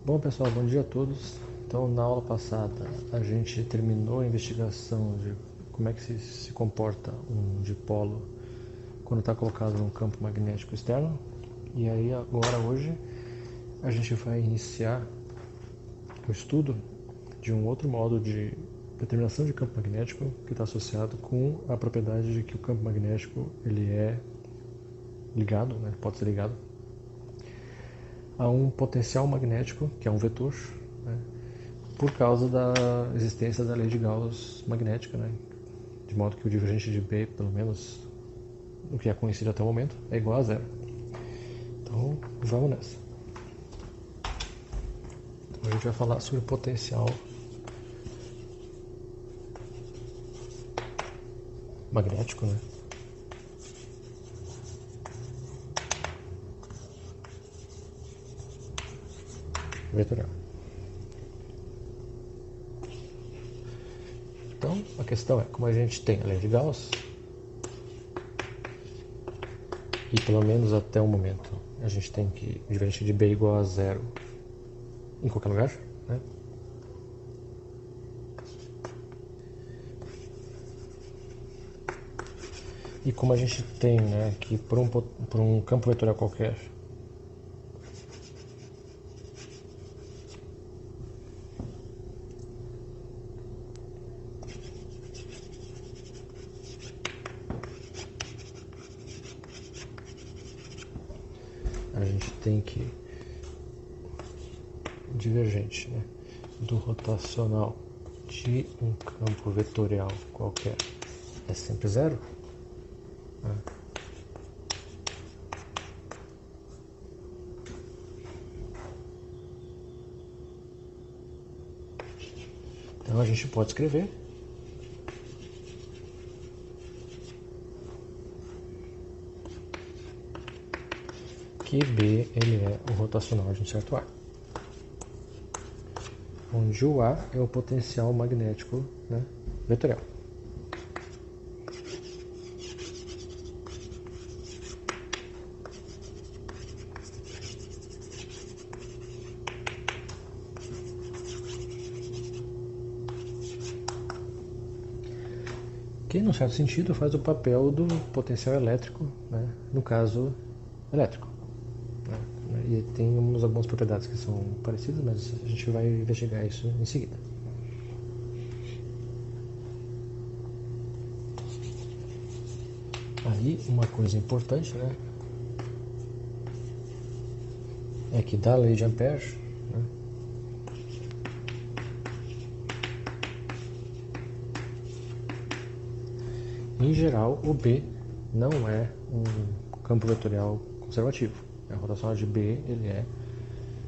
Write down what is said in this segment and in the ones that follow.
Bom pessoal, bom dia a todos. Então na aula passada a gente terminou a investigação de como é que se comporta um dipolo quando está colocado num campo magnético externo. E aí agora hoje a gente vai iniciar o estudo de um outro modo de determinação de campo magnético que está associado com a propriedade de que o campo magnético ele é ligado, né, pode ser ligado a um potencial magnético, que é um vetor, né, por causa da existência da lei de Gauss magnética, né, de modo que o divergente de B, pelo menos o que é conhecido até o momento, é igual a zero. Então vamos nessa. Então, a gente vai falar sobre o potencial magnético, né? Vetorial. Então, a questão é, como a gente tem a lei de Gauss, e pelo menos até o momento a gente tem que o divergente de B igual a zero em qualquer lugar, né? E como a gente tem, né, que por um campo vetorial qualquer a gente tem que divergente, né, do rotacional de um campo vetorial qualquer é sempre zero, né? Então a gente pode escrever que B ele é o rotacional de um certo A, onde o A é o potencial magnético, né, vetorial. Que, num certo sentido, faz o papel do potencial elétrico, né, no caso elétrico. Né, e tem algumas propriedades que são parecidas, mas a gente vai investigar isso em seguida. Aí, uma coisa importante, né, é que da lei de Ampère, né, em geral, o B não é um campo vetorial conservativo. A rotacional de B ele é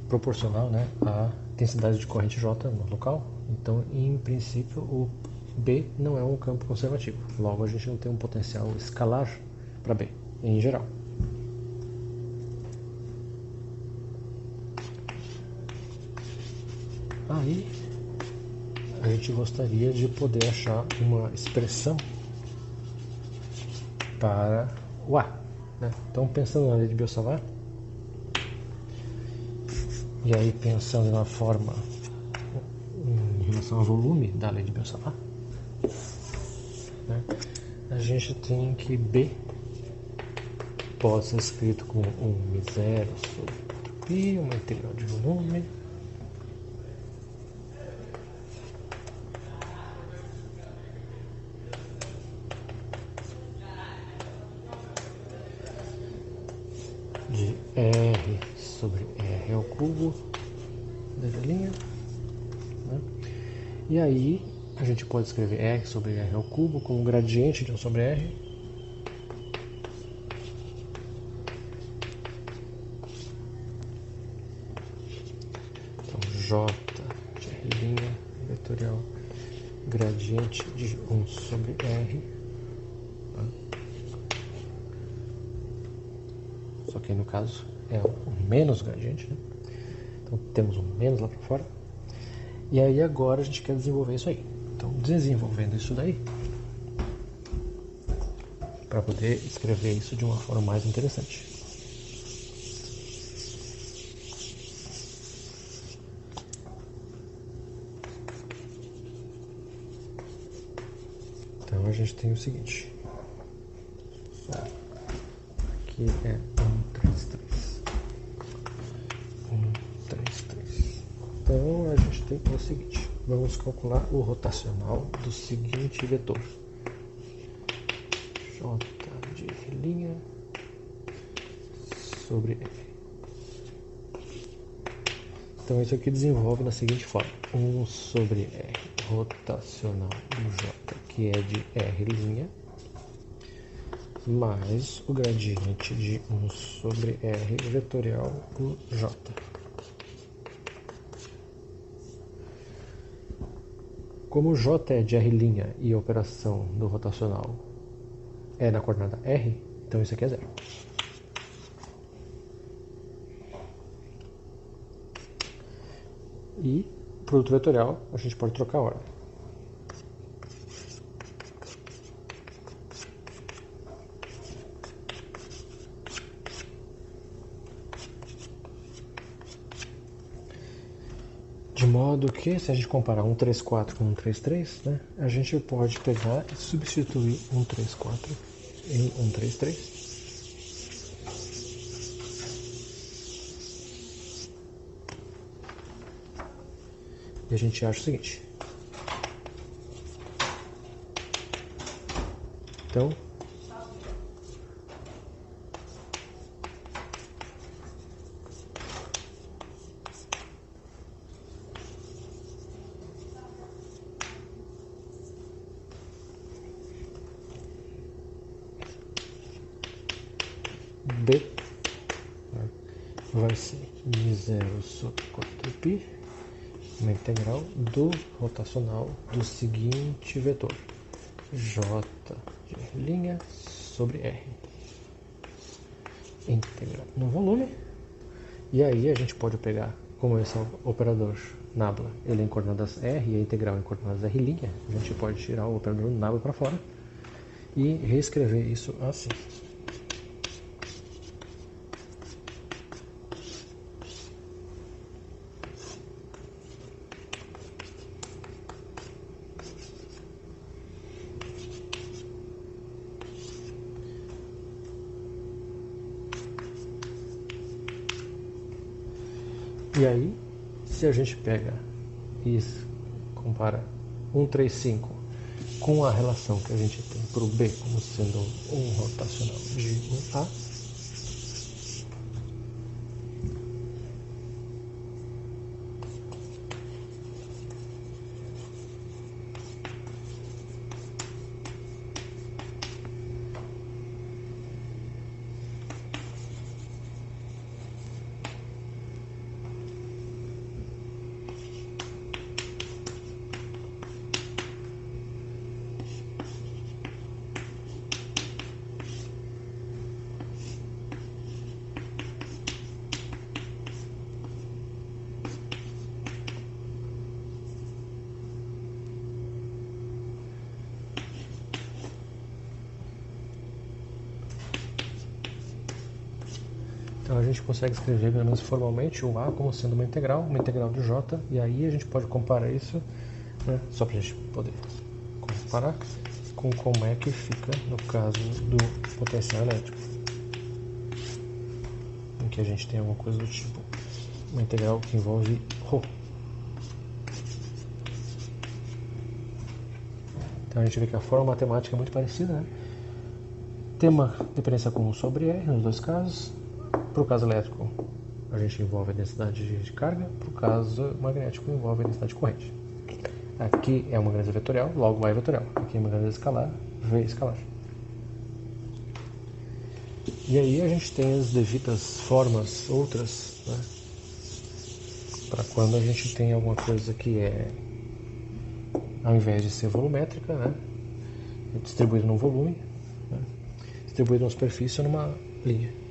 proporcional, né, à densidade de corrente J no local. Então, em princípio, o B não é um campo conservativo. Logo, a gente não tem um potencial escalar para B, em geral. Aí, a gente gostaria de poder achar uma expressão para o A, né? Então, pensando na lei de Biot-Savart, e aí pensando na forma em relação ao volume da lei de Biot-Savart, né, a gente tem que B pode ser escrito com 1 zero sobre 4π, uma integral de volume, de R sobre R ao cubo, linha, né? E aí a gente pode escrever R sobre R ao cubo como gradiente de 1 sobre R, então J de R' vetorial gradiente de 1 sobre R, tá? Só que aí no caso é o menos gradiente, né? Então temos um menos lá para fora. E aí agora a gente quer desenvolver isso aí. Então desenvolvendo isso daí, para poder escrever isso de uma forma mais interessante. a gente tem o seguinte. Aqui é 133. 133. Então a gente tem o seguinte. Vamos calcular o rotacional do seguinte vetor. J de R' sobre R. Então isso aqui desenvolve na seguinte forma. 1 sobre R rotacional do J, que é de R', mais o gradiente de 1 sobre R vetorial do J. Como J é de R' e a operação do rotacional é na coordenada R, então isso aqui é zero. E produto vetorial a gente pode trocar a ordem. De modo que, se a gente comparar 134 com 133, né, a gente pode pegar e substituir 134 em 133. E a gente acha o seguinte. Então, B vai ser μ0 sobre 4π, uma integral do rotacional do seguinte vetor, J de R' sobre R, integral no volume. E aí a gente pode pegar, como esse operador nabla, ele é em coordenadas R e a integral em coordenadas R', a gente pode tirar o operador nabla para fora e reescrever isso assim. E aí, se a gente pega e compara 135 com a relação que a gente tem para o B como sendo um rotacional de 1A, então a gente consegue escrever, pelo menos formalmente, o A como sendo uma integral do J, e aí a gente pode comparar isso, né, só para a gente poder comparar com como é que fica no caso do potencial elétrico, em que a gente tem alguma coisa do tipo, uma integral que envolve ρ. Então a gente vê que a forma matemática é muito parecida, né? Tem uma dependência com 1 sobre R nos dois casos. Para o caso elétrico, a gente envolve a densidade de carga. Para o caso magnético, envolve a densidade de corrente. Aqui é uma grandeza vetorial, logo vai vetorial. Aqui é uma grandeza escalar, V escalar. E aí a gente tem as devidas formas outras, né, para quando a gente tem alguma coisa que é, ao invés de ser volumétrica, né, distribuída num volume, né, distribuída numa superfície ou numa linha.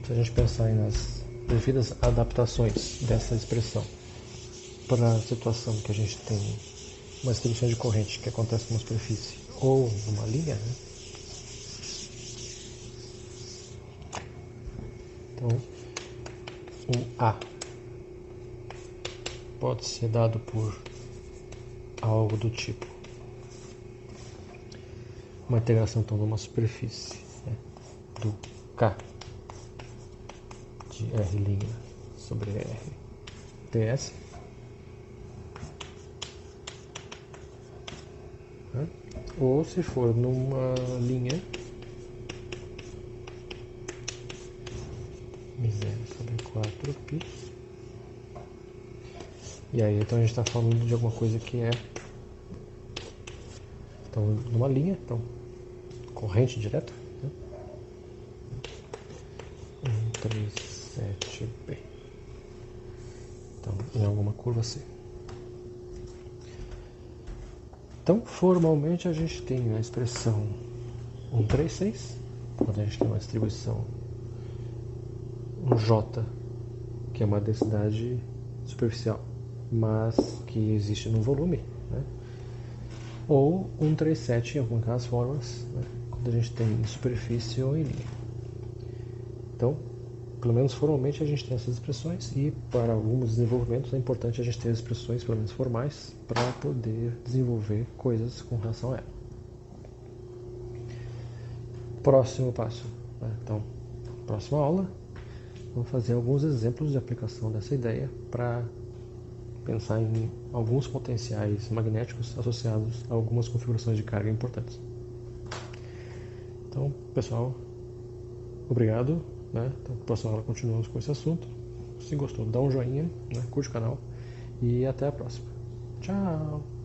se a gente pensar nas devidas adaptações dessa expressão para a situação que a gente tem uma distribuição de corrente que acontece numa superfície ou numa linha, né? Então, o A pode ser dado por algo do tipo uma integração então numa superfície, né, do K de R' sobre R ds, né? Ou se for numa linha, 0 sobre 4π. E aí então a gente está falando de alguma coisa que é então numa linha, então corrente direta, né? 137b. Então em alguma curva C. Então formalmente a gente tem a expressão 136, quando a gente tem uma distribuição um J, que é uma densidade superficial, mas que existe no volume, né? Ou 137 em algumas das formas, né? Quando a gente tem em superfície ou em linha. Então, pelo menos formalmente a gente tem essas expressões, e para alguns desenvolvimentos é importante a gente ter as expressões, pelo menos formais, para poder desenvolver coisas com relação a ela. Próximo passo, né? Então, próxima aula, vamos fazer alguns exemplos de aplicação dessa ideia para pensar em alguns potenciais magnéticos associados a algumas configurações de carga importantes. Então, pessoal, obrigado, né? Então, na próxima aula continuamos com esse assunto. Se gostou, dá um joinha, né? Curte o canal e até a próxima. Tchau!